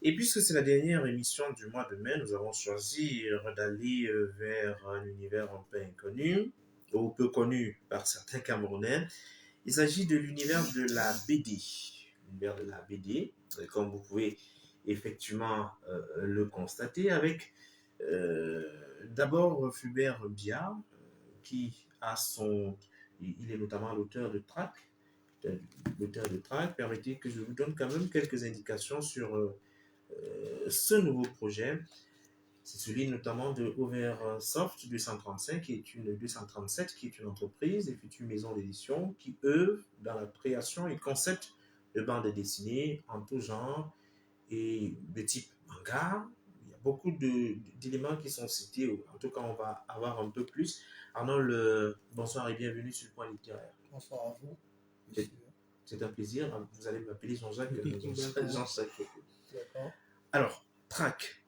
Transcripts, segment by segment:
Et puisque c'est la dernière émission du mois de mai, nous avons choisi d'aller vers un univers un peu inconnu, ou peu connu par certains Camerounais. Il s'agit de l'univers de la BD. L'univers de la BD, comme vous pouvez effectivement le constater, avec d'abord Fulbert Biard, qui a son... Il est notamment l'auteur de Trac. L'auteur de Trac, permettez que je vous donne quand même quelques indications sur ce nouveau projet. C'est celui notamment de Oversoft 235, qui est une 237, qui est une entreprise et future maison d'édition qui œuvre dans la création et concept de bandes dessinées en tout genre et de type manga. Il y a beaucoup d'éléments qui sont cités. En tout cas, on va avoir un peu plus. Arnold, bonsoir et bienvenue sur le point littéraire. Bonsoir à vous, monsieur. C'est un plaisir. Vous allez m'appeler Jean-Jacques. Jean-Jacques. D'accord. Alors, Trac.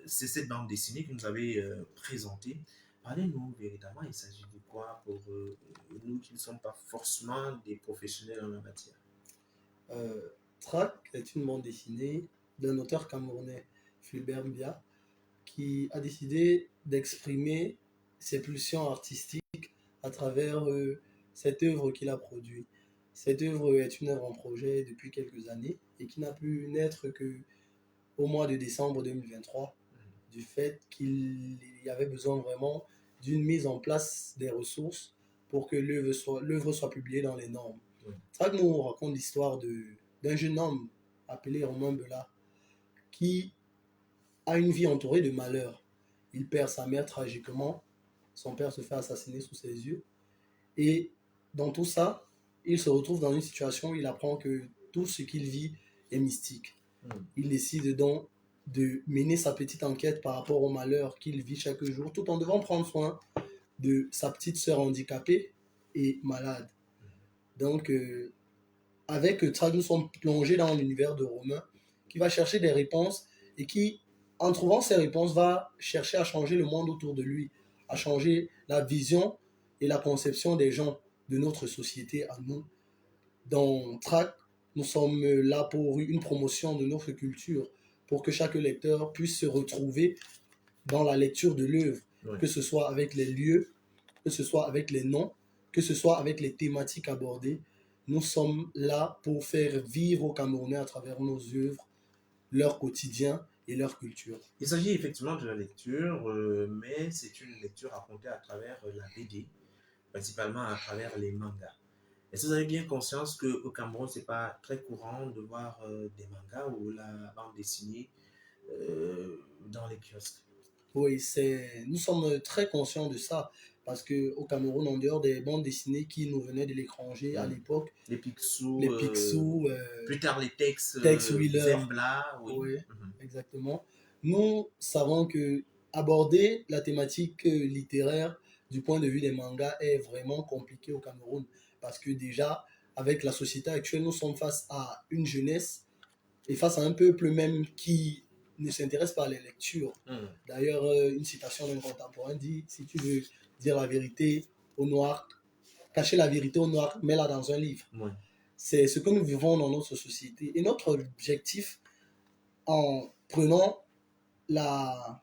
C'est cette bande dessinée que nous avez présentée. Parlez-nous véritablement, il s'agit de quoi pour nous qui ne sommes pas forcément des professionnels en la matière. Trac est une bande dessinée d'un auteur camerounais, Fulbert Mbia, qui a décidé d'exprimer ses pulsions artistiques à travers cette œuvre qu'il a produite. Cette œuvre est une œuvre en projet depuis quelques années et qui n'a pu naître qu'au mois de décembre 2023, du fait qu'il y avait besoin vraiment d'une mise en place des ressources pour que l'œuvre soit publiée dans les normes. Trac nous raconte l'histoire d'un jeune homme appelé Romain Bela qui a une vie entourée de malheurs. Il perd sa mère tragiquement, son père se fait assassiner sous ses yeux, et dans tout ça, il se retrouve dans une situation où il apprend que tout ce qu'il vit est mystique. Il décide donc de mener sa petite enquête par rapport au malheur qu'il vit chaque jour, tout en devant prendre soin de sa petite sœur handicapée et malade. Donc, avec Trac, nous sommes plongés dans l'univers de Romain, qui va chercher des réponses et qui, en trouvant ces réponses, va chercher à changer le monde autour de lui, à changer la vision et la conception des gens de notre société à nous. Dans Trac, nous sommes là pour une promotion de notre culture, pour que chaque lecteur puisse se retrouver dans la lecture de l'œuvre, que ce soit avec les lieux, que ce soit avec les noms, que ce soit avec les thématiques abordées. Nous sommes là pour faire vivre aux Camerounais à travers nos œuvres, leur quotidien et leur culture. Il s'agit effectivement de la lecture, mais c'est une lecture racontée à travers la BD, principalement à travers les mangas. Est-ce que vous avez bien conscience qu'au Cameroun, ce n'est pas très courant de voir des mangas ou la bande dessinée dans les kiosques? Oui, nous sommes très conscients de ça, parce qu'au Cameroun, en dehors des bandes dessinées qui nous venaient de l'étranger à l'époque, les Picsou, plus tard les Tex Wheeler, Zembla, oui, exactement. Nous savons que aborder la thématique littéraire du point de vue des mangas est vraiment compliqué au Cameroun, parce que déjà, avec la société actuelle, nous sommes face à une jeunesse et face à un peuple même qui ne s'intéresse pas à la lecture. D'ailleurs, une citation d'un contemporain dit: si tu veux dire la vérité au noir, cacher la vérité au noir, mets-la dans un livre. C'est ce que nous vivons dans notre société. Et notre objectif, en prenant la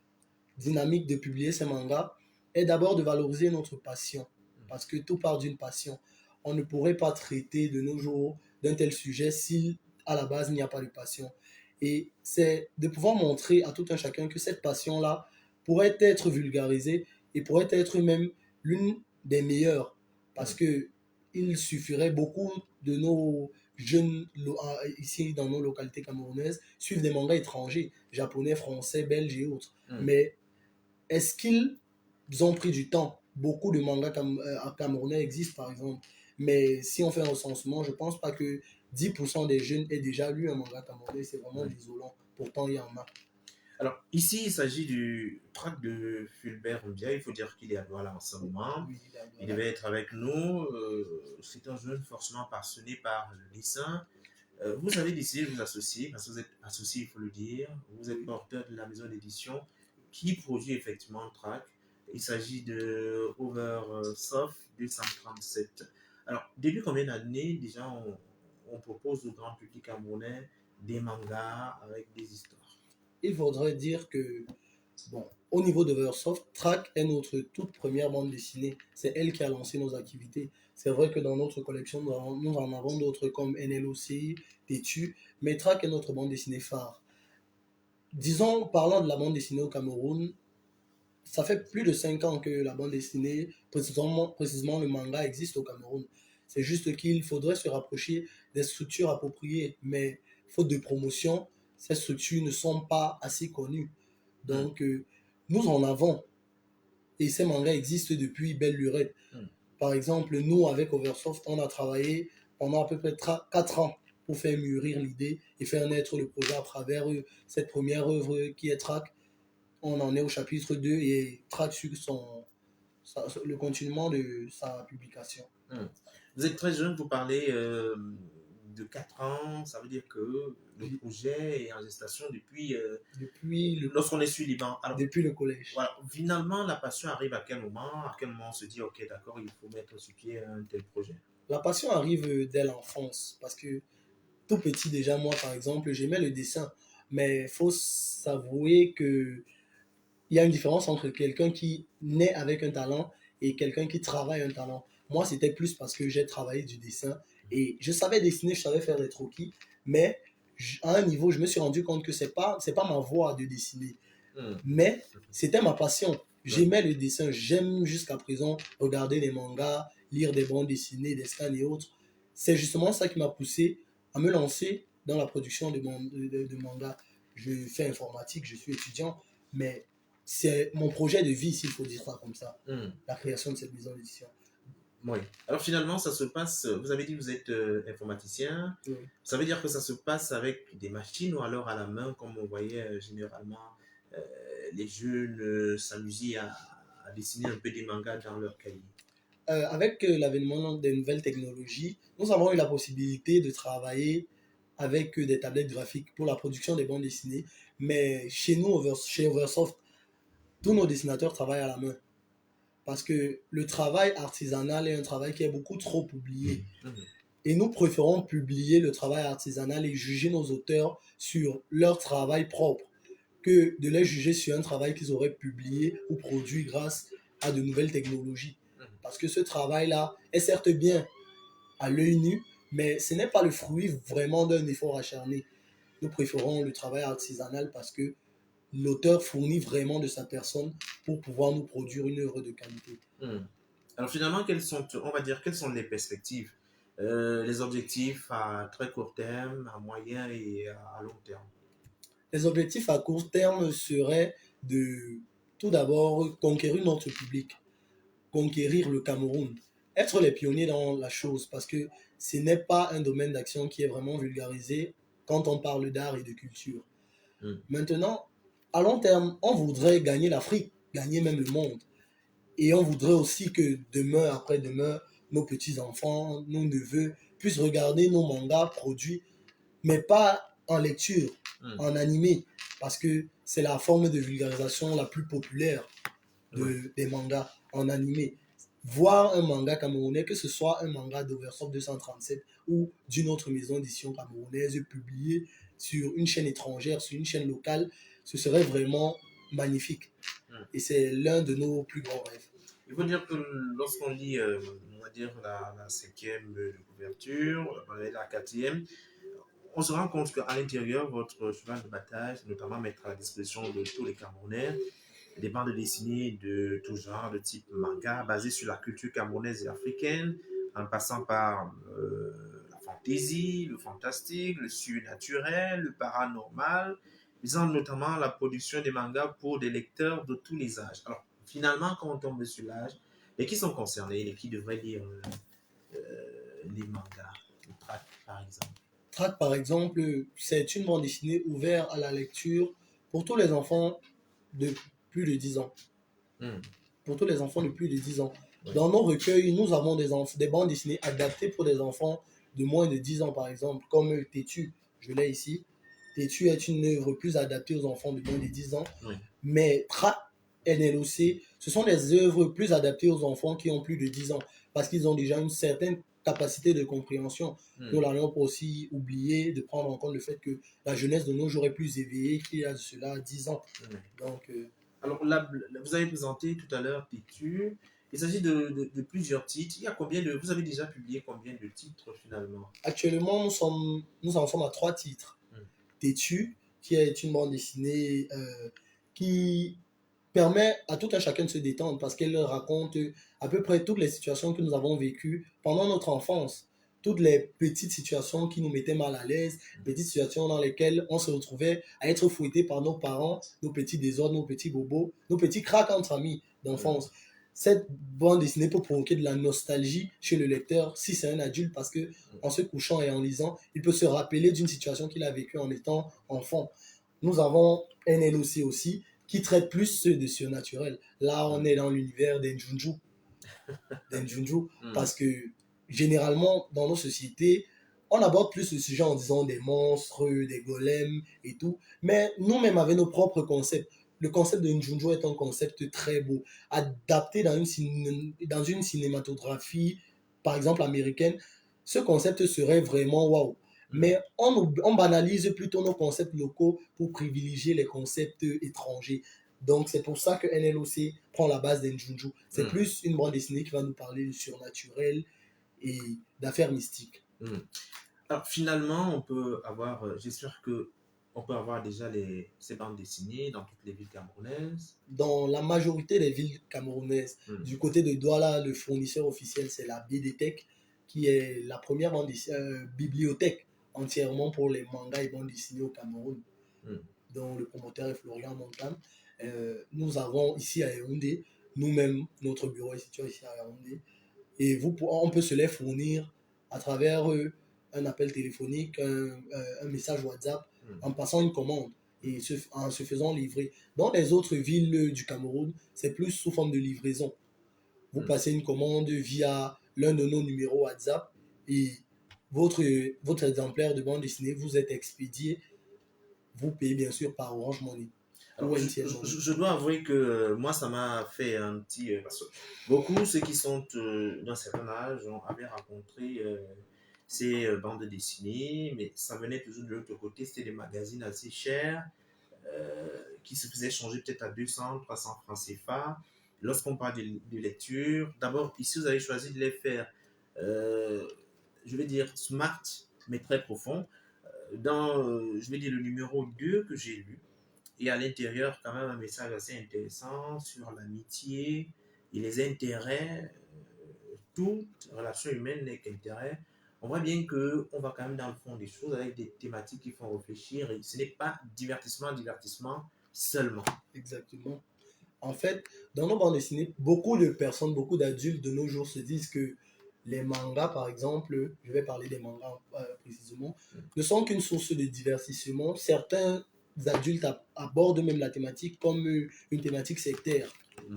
dynamique de publier ces mangas, est d'abord de valoriser notre passion, parce que tout part d'une passion. On ne pourrait pas traiter de nos jours d'un tel sujet si à la base il n'y a pas de passion. Et c'est de pouvoir montrer à tout un chacun que cette passion-là pourrait être vulgarisée et pourrait être même l'une des meilleures, parce que il suffirait beaucoup de nos jeunes ici dans nos localités camerounaises suivent des mangas étrangers, japonais, français, belges et autres. Mais est-ce qu'ils ont pris du temps? Beaucoup de mangas camerounais existent par exemple, mais si on fait un recensement, je pense pas que 10% des jeunes aient déjà lu un manga camerounais. C'est vraiment désolant, pourtant il y en a. Alors, ici, il s'agit du Trac de Fulbert Mbia. Il faut dire qu'il est à Douala en ce moment. Oui, il devait être avec nous. C'est un jeune forcément passionné par le dessin. Vous avez décidé de vous associer, parce que vous êtes associé, il faut le dire. Vous êtes porteur de la maison d'édition qui produit effectivement Trac. Il s'agit de Oversoft 237. Alors, depuis combien d'années déjà on propose au grand public camerounais des mangas avec des histoires? Il faudrait dire que, bon, au niveau de Versoft, Track est notre toute première bande dessinée. C'est elle qui a lancé nos activités. C'est vrai que dans notre collection, nous en avons d'autres comme NLOC, Tétu, mais Track est notre bande dessinée phare. Disons, parlant de la bande dessinée au Cameroun, ça fait plus de 5 ans que la bande dessinée, précisément le manga, existe au Cameroun. C'est juste qu'il faudrait se rapprocher des structures appropriées, mais faute de promotion, ces structures ne sont pas assez connues. Donc, nous en avons, et ces mangas existent depuis belle lurette. Par exemple, nous, avec Oversoft, on a travaillé pendant à peu près 4 ans pour faire mûrir l'idée et faire naître le projet à travers cette première œuvre qui est Track. On en est au chapitre 2 et Track sur le continuement de sa publication. Vous êtes très jeune, vous parlez de 4 ans, ça veut dire que le projet est en gestation depuis lorsqu'on est sur Liban. Alors, depuis le collège. Voilà, finalement, la passion arrive à quel moment? À quel moment on se dit, ok, d'accord, il faut mettre sur pied un tel projet? La passion arrive dès l'enfance parce que tout petit déjà, moi par exemple, j'aimais le dessin. Mais il faut s'avouer que il y a une différence entre quelqu'un qui naît avec un talent et quelqu'un qui travaille un talent. Moi, c'était plus parce que j'ai travaillé du dessin et je savais dessiner, je savais faire des croquis, mais à un niveau, je me suis rendu compte que c'est pas ma voie de dessiner. Mais c'était ma passion. J'aimais le dessin, j'aime jusqu'à présent regarder des mangas, lire des bandes dessinées, des scans et autres. C'est justement ça qui m'a poussé à me lancer dans la production de mangas. Je fais informatique, je suis étudiant, mais c'est mon projet de vie, s'il faut dire ça comme ça, la création de cette maison d'édition. Oui. Alors finalement, ça se passe, vous avez dit que vous êtes informaticien, Oui. Ça veut dire que ça se passe avec des machines ou alors à la main, comme on voyait généralement les jeunes s'amuser à dessiner un peu des mangas dans leur cahier. Avec l'avènement des nouvelles technologies, nous avons eu la possibilité de travailler avec des tablettes graphiques pour la production des bandes dessinées. Mais chez nous, chez Oversoft, tous nos dessinateurs travaillent à la main. Parce que le travail artisanal est un travail qui est beaucoup trop oublié. Et nous préférons publier le travail artisanal et juger nos auteurs sur leur travail propre que de les juger sur un travail qu'ils auraient publié ou produit grâce à de nouvelles technologies. Parce que ce travail-là est certes bien à l'œil nu, mais ce n'est pas le fruit vraiment d'un effort acharné. Nous préférons le travail artisanal parce que l'auteur fournit vraiment de sa personne pour pouvoir nous produire une œuvre de qualité. Alors finalement, on va dire, quelles sont les perspectives, les objectifs à très court terme, à moyen et à long terme? Les objectifs à court terme seraient de tout d'abord conquérir notre public, conquérir le Cameroun, être les pionniers dans la chose parce que ce n'est pas un domaine d'action qui est vraiment vulgarisé quand on parle d'art et de culture. Maintenant, à long terme, on voudrait gagner l'Afrique, gagner même le monde. Et on voudrait aussi que demain, après-demain, nos petits-enfants, nos neveux puissent regarder nos mangas produits, mais pas en lecture, en animé, parce que c'est la forme de vulgarisation la plus populaire des mangas en animé. Voir un manga camerounais, que ce soit un manga d'Oversoft 237 ou d'une autre maison d'édition camerounaise publié sur une chaîne étrangère, sur une chaîne locale, ce serait vraiment magnifique. Et c'est l'un de nos plus grands rêves. Il faut dire que lorsqu'on lit, on va dire, la cinquième de couverture, la quatrième, on se rend compte qu'à l'intérieur, votre cheval de bataille, notamment mettre à la disposition de tous les Camerounais des bandes dessinées de tout genre, de type manga, basées sur la culture camerounaise et africaine, en passant par la fantaisie, le fantastique, le surnaturel, le paranormal, visant notamment la production des mangas pour des lecteurs de tous les âges. Alors, finalement, quand on tombe sur l'âge, et qui sont concernés, et qui devraient lire les mangas, le Track, par exemple? Track, par exemple, c'est une bande dessinée ouverte à la lecture pour tous les enfants de plus de 10 ans. Pour tous les enfants de plus de 10 ans. Dans nos recueils, nous avons des bandes dessinées adaptées pour des enfants de moins de 10 ans, par exemple, comme Tétu, je l'ai ici. Tétu est une œuvre plus adaptée aux enfants de moins de 10 ans. Mais Track NLOC, ce sont des œuvres plus adaptées aux enfants qui ont plus de 10 ans, parce qu'ils ont déjà une certaine capacité de compréhension. Nous n'allons pas aussi oublier de prendre en compte le fait que la jeunesse de nos jours est plus éveillée qu'il y a de cela 10 ans. Donc, Alors là, vous avez présenté tout à l'heure Tétu. Il s'agit de plusieurs titres. Il y a vous avez déjà publié combien de titres finalement? Actuellement, nous en sommes à 3 titres. Tétu, qui est une bande dessinée qui permet à tout un chacun de se détendre parce qu'elle raconte à peu près toutes les situations que nous avons vécues pendant notre enfance. Toutes les petites situations qui nous mettaient mal à l'aise, petites situations dans lesquelles on se retrouvait à être fouetté par nos parents, nos petits désordres, nos petits bobos, nos petits cracks entre amis d'enfance. Cette bande dessinée peut provoquer de la nostalgie chez le lecteur si c'est un adulte parce que en se couchant et en lisant, il peut se rappeler d'une situation qu'il a vécue en étant enfant. Nous avons NLOC aussi, qui traite plus de surnaturel. Là, on est dans l'univers d'Enjunju. Parce que généralement, dans nos sociétés, on aborde plus le sujet en disant des monstres, des golems et tout. Mais nous-mêmes, avec nos propres concepts, le concept de Njunju est un concept très beau, adapté dans une cinématographie, par exemple américaine. Ce concept serait vraiment waouh. Mais on banalise plutôt nos concepts locaux pour privilégier les concepts étrangers. Donc c'est pour ça que NLOC prend la base d'Enjunju. C'est plus une bande dessinée qui va nous parler du surnaturel et d'affaires mystiques. Alors finalement, on peut avoir, j'espère que on peut avoir déjà ces bandes dessinées dans toutes les villes camerounaises. Dans la majorité des villes camerounaises, du côté de Douala, le fournisseur officiel, c'est la BDTech, qui est la première bibliothèque entièrement pour les mangas et bandes dessinées au Cameroun, dont le promoteur est Florian Montan. Nous avons ici à Yaoundé, nous-mêmes, notre bureau est situé ici à Yaoundé, et on peut se les fournir à travers un appel téléphonique, un message WhatsApp, en passant une commande et en se faisant livrer. Dans les autres villes du Cameroun, c'est plus sous forme de livraison. Vous passez une commande via l'un de nos numéros WhatsApp et votre exemplaire de bande dessinée vous est expédié. Vous payez bien sûr par Orange Money. Alors, je dois avouer que moi, ça m'a fait un petit... parce que beaucoup, ceux qui sont d'un certain âge, avaient rencontré ces bandes dessinées, mais ça venait toujours de l'autre côté. C'était des magazines assez chers qui se faisaient changer peut-être à 200, 300 francs CFA. Lorsqu'on parle de lecture, d'abord, ici, vous avez choisi de les faire, je vais dire, smart, mais très profond. Je vais dire, le numéro 2 que j'ai lu, et à l'intérieur, quand même, un message assez intéressant sur l'amitié et les intérêts. Toute relation humaine n'est qu'intérêt. On voit bien qu'on va quand même dans le fond des choses avec des thématiques qui font réfléchir. Et ce n'est pas divertissement seulement. Exactement. En fait, dans nos bandes dessinées, beaucoup de personnes, beaucoup d'adultes de nos jours se disent que les mangas, par exemple, je vais parler des mangas précisément, ne sont qu'une source de divertissement. Certains adultes abordent même la thématique comme une thématique sectaire.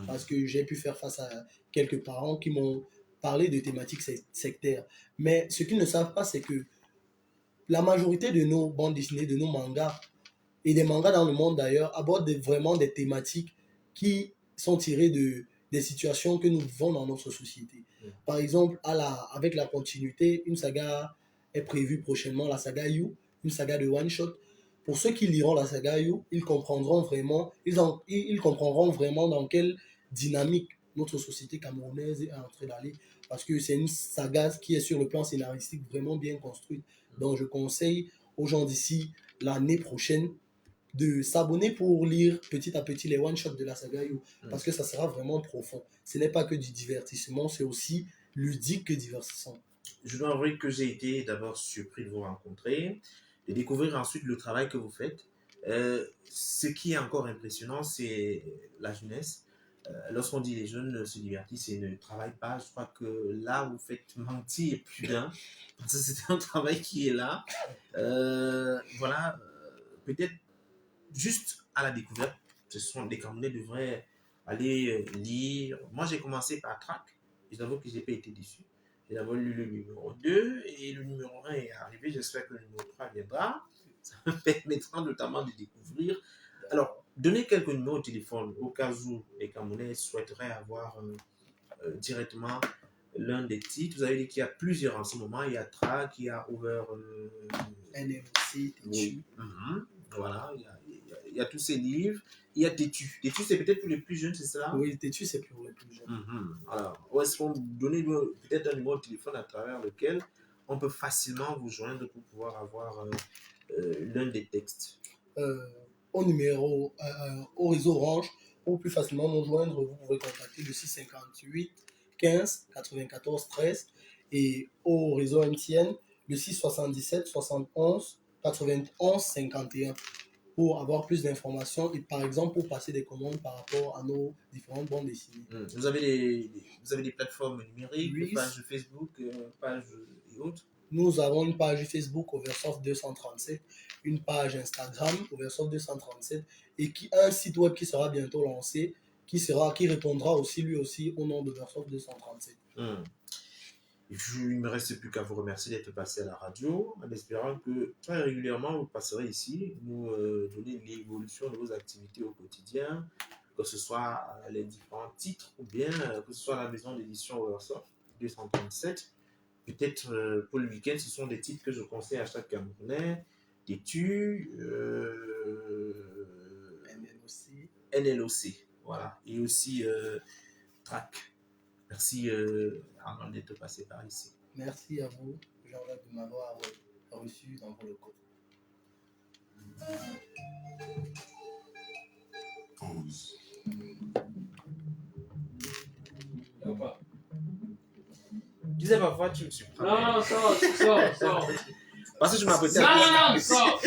Parce que j'ai pu faire face à quelques parents qui m'ont parlé de thématiques sectaires. Mais ce qu'ils ne savent pas, c'est que la majorité de nos bandes dessinées, de nos mangas, et des mangas dans le monde d'ailleurs, abordent vraiment des thématiques qui sont tirées des situations que nous vivons dans notre société. Par exemple, avec la continuité, une saga est prévue prochainement, la saga You, une saga de one shot. Pour ceux qui liront la saga You, ils comprendront vraiment dans quelle dynamique notre société camerounaise est en train d'aller, parce que c'est une saga qui est sur le plan scénaristique vraiment bien construite. Donc je conseille aux gens d'ici l'année prochaine de s'abonner pour lire petit à petit les one-shots de la saga You, parce que ça sera vraiment profond. Ce n'est pas que du divertissement, c'est aussi ludique que divertissant. Je dois avouer que j'ai été d'abord surpris de vous rencontrer, de découvrir ensuite le travail que vous faites. Ce qui est encore impressionnant, c'est la jeunesse. Lorsqu'on dit les jeunes se divertissent et ne travaillent pas, je crois que là, vous faites mentir plus d'un, parce que c'est un travail qui est là. Voilà, peut-être juste à la découverte, ce sont des Camerounais devraient aller lire. Moi, j'ai commencé par Trac, et j'avoue que je n'ai pas été déçu. J'ai d'abord lu le numéro 2 et le numéro 1 est arrivé. J'espère que le numéro 3 viendra. Ça me permettra notamment de découvrir. Alors, Donnez quelques numéros de téléphone au cas où les Camerounais souhaiteraient avoir directement l'un des titres. Vous avez dit qu'il y a plusieurs en ce moment. Il y a Track, il y a Over. NLC, Oui. Tétu. Voilà, il y a tous ces livres. Il y a Tétu. Tétu, c'est peut-être pour les plus jeunes, c'est ça? Oui, Tétu, c'est pour les plus jeunes. Alors, où est-ce qu'on donne peut-être un numéro de téléphone à travers lequel on peut facilement vous joindre pour pouvoir avoir l'un des textes? Au numéro, au réseau Orange, pour plus facilement nous joindre, vous pouvez contacter le 658 15 94 13 et au réseau MTN, le 677 71 91 51 pour avoir plus d'informations et par exemple pour passer des commandes par rapport à nos différentes bandes dessinées. Vous avez des plateformes numériques, Oui. pages Facebook, pages et autres? Nous avons une page Facebook Oversoft 237, une page Instagram Oversoft 237 et un site web qui sera bientôt lancé, qui répondra aussi lui aussi au nom d'Oversoft 237. Il ne me reste plus qu'à vous remercier d'être passé à la radio, en espérant que très régulièrement vous passerez ici, nous donner l'évolution de vos activités au quotidien, que ce soit les différents titres ou bien que ce soit la maison d'édition Oversoft 237. Peut-être pour le week-end, ce sont des titres que je conseille à chaque Camerounais. Tétu, NLOC, voilà, et aussi Track. Merci Armand d'être passé par ici. Merci à vous, Jean-Jacques, de m'avoir reçu dans vos locaux. Pause. Tu sais, parfois, tu me surprends. Non, sors. Parce que je m'apprêtais Non, sors.